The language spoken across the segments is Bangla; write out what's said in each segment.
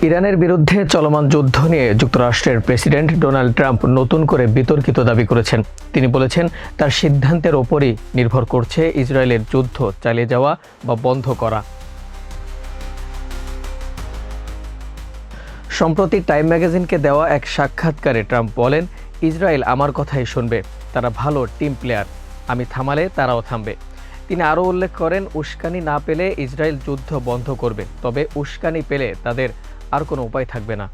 ইরানের বিরুদ্ধে চলমান যুদ্ধ নিয়ে যুক্তরাষ্ট্রের প্রেসিডেন্ট ডোনাল্ড ট্রাম্প নতুন করে বিতর্কিত দাবি করেছেন। তিনি বলেছেন, তার সিদ্ধান্তের ওপরই নির্ভর করছে ইসরায়েলের যুদ্ধ চালিয়ে যাওয়া বা বন্ধ করা। সম্প্রতি টাইম ম্যাগাজিনকে দেওয়া এক সাক্ষাৎকারে ট্রাম্প বলেন, ইসরায়েল আমার কথাই শুনবে, তারা ভালো টিম প্লেয়ার, আমি থামালে তারাও থামবে। তিনি আরও উল্লেখ করেন, উস্কানি না পেলে ইসরায়েল যুদ্ধ বন্ধ করবে, তবে উস্কানি পেলে তাদের আর কোনো উপায় থাকবে না।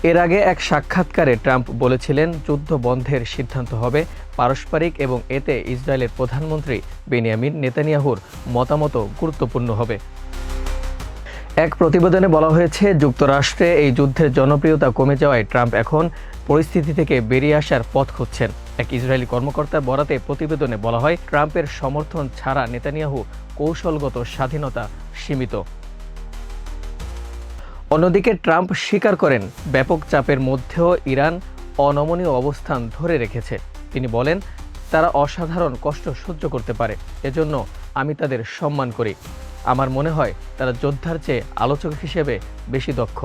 এর আগে এক সাক্ষাৎকারে ট্রাম্প বলেছিলেন, যুদ্ধ বন্ধের সিদ্ধান্ত হবে পারস্পরিক এবং এতে ইসরায়েলের প্রধানমন্ত্রী বেনিয়ামিন নেতানিয়াহুর মতামতও গুরুত্বপূর্ণ হবে। এক প্রতিবেদনে বলা হয়েছে, যুক্তরাষ্ট্রে এই যুদ্ধের জনপ্রিয়তা কমে যাওয়ায় ট্রাম্প এখন পরিস্থিতি থেকে বেরিয়ে আসার পথ খুঁজছেন। এক ইসরায়েলি কর্মকর্তার বরাতে প্রতিবেদনে বলা হয়, ট্রাম্পের সমর্থন ছাড়া নেতানিয়াহু কৌশলগত স্বাধীনতা সীমিত। অন্যদিকে ট্রাম্প স্বীকার করেন, ব্যাপক চাপের মধ্যেও ইরান অনমনীয় অবস্থান ধরে রেখেছে। তিনি বলেন, তারা অসাধারণ কষ্ট সহ্য করতে পারে, এজন্য আমি তাদের সম্মান করি। আমার মনে হয় তারা যোদ্ধার চেয়ে আলোচক হিসেবে বেশি দক্ষ।